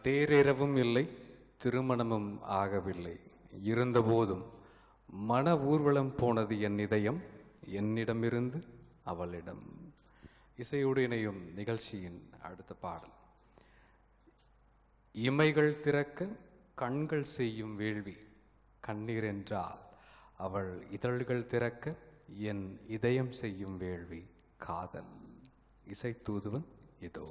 தேரேறவும் இல்லை, திருமணமும் ஆகவில்லை. இருந்தபோதும் மன ஊர்வலம் போனது என் இதயம், என்னிடமிருந்து அவளிடம். இசையோடு இணையும் நிகழ்ச்சியின் அடுத்த பாடல். இமைகள் திறக்க கண்கள் செய்யும் வேள்வி, கண்ணீர் என்றால் அவள் இதழ்கள் திறக்க என் இதயம் செய்யும் வேள்வி காதல். இசை தூதுவன் இதோ.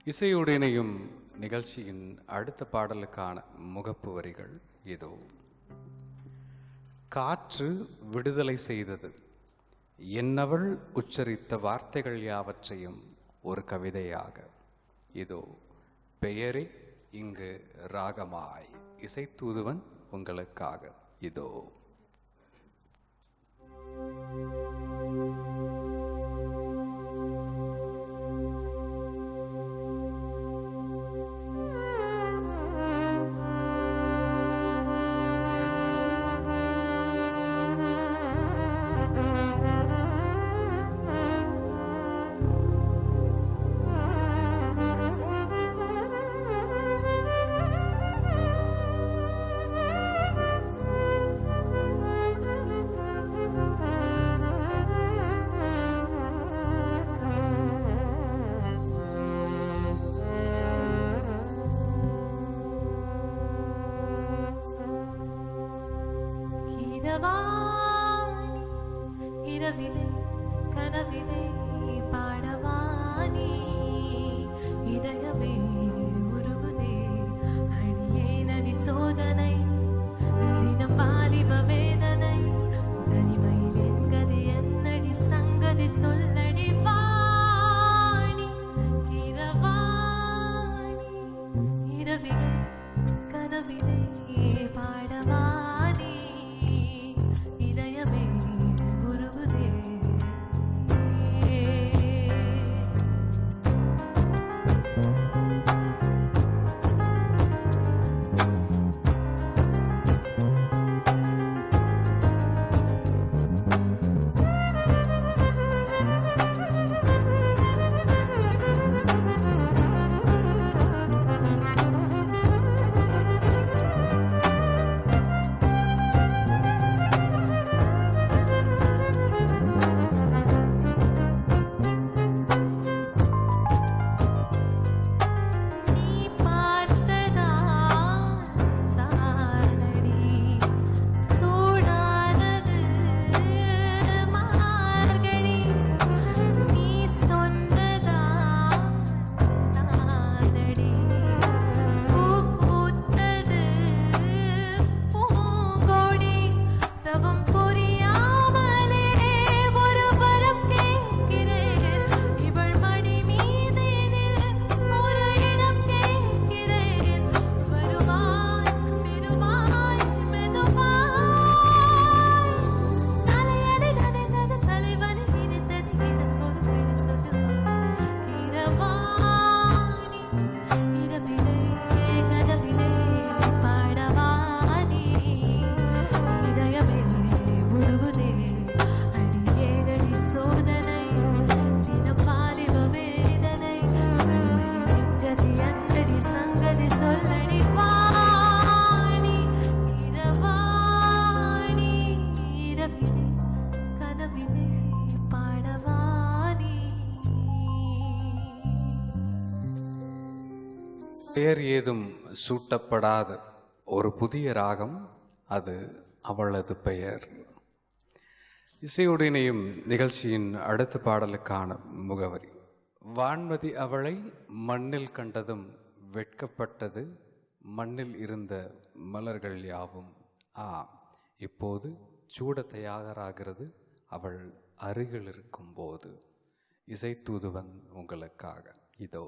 இசையோடு இணையும் நிகழ்ச்சியின் அடுத்த பாடலுக்கான முகப்பு வரிகள் இதோ. காற்று விடுதலை செய்தது, என்னவள் உச்சரித்த வார்த்தைகள் யாவற்றையும் ஒரு கவிதையாக. இதோ பெயரே இங்கு ராகமாய், இசைத்தூதுவன் உங்களுக்காக. இதோ. இரவிலே கனவிலே பாடவானி இதயமே உருகுதே அடியே நடி சோதனை தினம் வாலிப வேதனை தனிமையில் என்கதி என்னடி சங்கதி சொல்லடி வாணி இரவாணி இரவிலே கனவிலே பாடவானி இதயமே உருகுதே. பெயர் ஏதும் சூட்டப்படாத ஒரு புதிய ராகம், அது அவளது பெயர். இசையுடனேயும் நிகழ்ச்சியின் அடுத்த பாடலுக்கான முகவரி. வான்மதி அவளை மண்ணில் கண்டதும் வெட்கப்பட்டது மண்ணில் இருந்த மலர்கள் யாவும். இப்போது சூட தயாராகிறது அவள் அருகில் இருக்கும் போது. இசைத்தூதுவன் உங்களுக்காக. இதோ.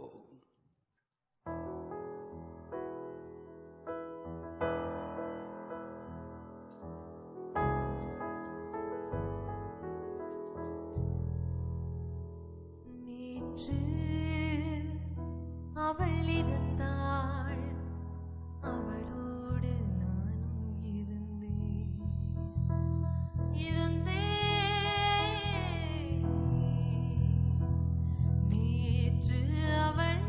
அவள் இருந்தாள், அவளோடு நானும் இருந்தேன். நேற்று அவள்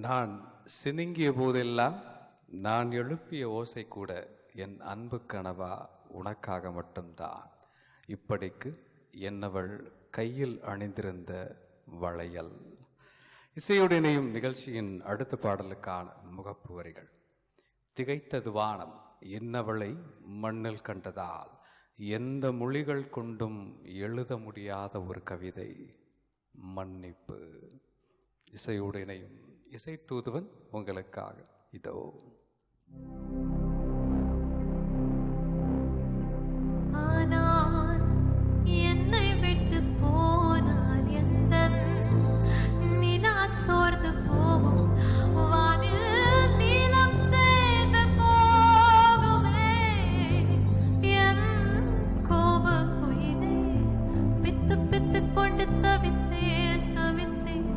நான் சினுங்கிய போதெல்லாம் நான் எழுப்பிய ஓசை கூட என் அன்பு கனவா உனக்காக மட்டும்தான். இப்படிக்கு என்னவள் கையில் அணிந்திருந்த வளையல். இசையோடு இணையும் நிகழ்ச்சியின் அடுத்த பாடலுக்கான முகப்பு வரிகள். திகைத்தது வானம் என்னவளை மண்ணில் கண்டதால், எந்த மொழிகள் கொண்டும் எழுத முடியாத ஒரு கவிதை மன்னிப்பு. இசையோடு இணையும் இசை தூதுவன் உங்களுக்காக இதோ. ஆனால் என்னை விட்டு போனால் எந்தன் நிலா சோர்ந்து போகும், வானில் நீலம் தேய்ந்து போகுமே. என் கோபக் குயிலே, பித்து பித்து கொண்டு தவித்தேன் தவித்தேன்,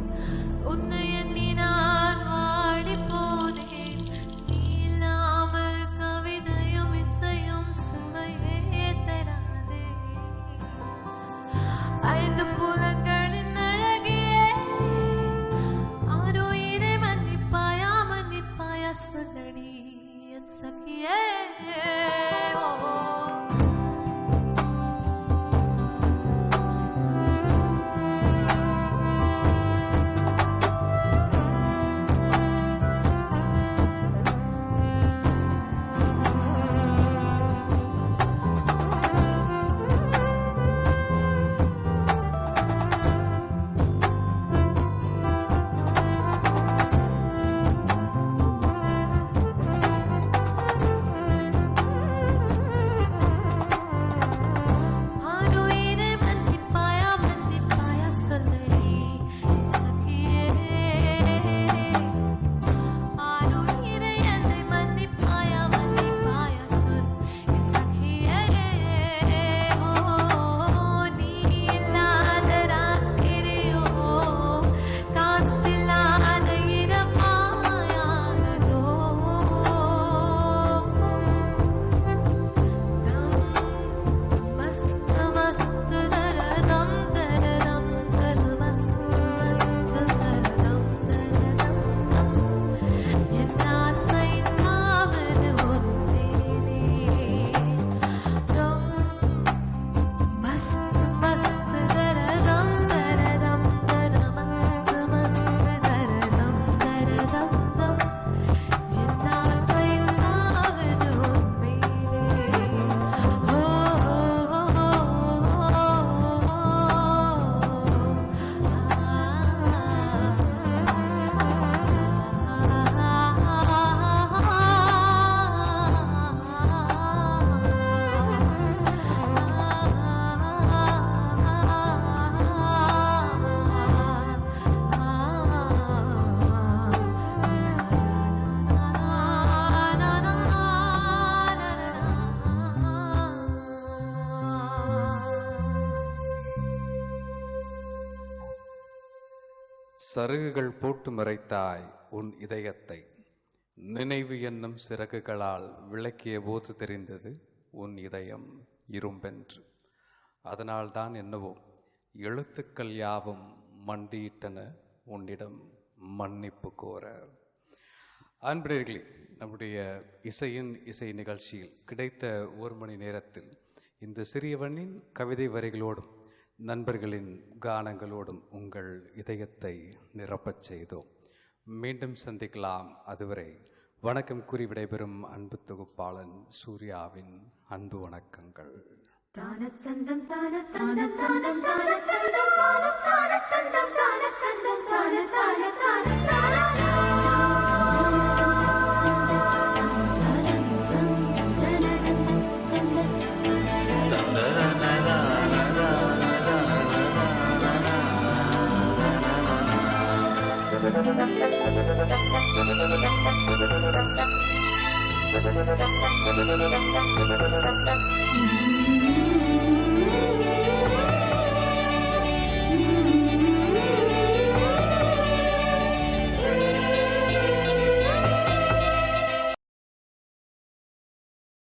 உன்னை எண்ணி நான் வாடிப் போனேன். நீ இல்லாமல் கவிதையும் இசையும் சுவையே தராதே. ஐந்து புலன்களின் அழகியே, ஆரோயிரை மன்னிப்பாயா மன்னிப்பாயா சொல்லடி என் சகியே. ஆரோயிரை மன்னிப்பாயா மன்னிப்பாயா சொல்லடி என் சகியே. ஆரோயிரை என்னை மன்னிப்பாயா மன்னிப்பாயா சொல் என் சகியே. நீ இல்லாத ராத்திரியோ காற்றில்லாத இரவாயானதோ. मस्त मस्त दरदम दरदम दर मस्त मस्त दरदम दरदम दम. என் ஆசை தாவது ஒன்றேனே. தம் மஸ்த் மஸ்த் தரதம் தரதம் தர மஸ்த் மஸ்த் தரதம் தரதம் தம். என் ஆசை தாவது ஒன்றேனே. சருகுகள் போட்டு மறைத்தாய் உன் இதயத்தை, நினைவு என்னும் சிறகுகளால் விளக்கிய போது தெரிந்தது உன் இதயம் இரும்பென்று. அதனால்தான் என்னவோ எழுத்துக்கள் யாவும் மண்டியிட்டன உன்னிடம் மன்னிப்பு கோர. அன்பினர்களே, நம்முடைய இசை நிகழ்ச்சியில் கிடைத்த ஒரு மணி நேரத்தில் இந்த சிறியவனின் கவிதை வரிகளோடும் நண்பர்களின் கானங்களோடும் உங்கள் இதயத்தை நிரப்பச் செய்தோம். மீண்டும் சந்திக்கலாம். அதுவரை வணக்கம் கூறி விடைபெறும் அன்பு தொகுப்பாளன் சூர்யாவின் அன்பு வணக்கங்கள். தானத்தந்தம் தானத்தந்தம் தானம் தானத்தந்தம் தானம் தானத்தந்தம் தானத்தந்தம் தான தான தான தான.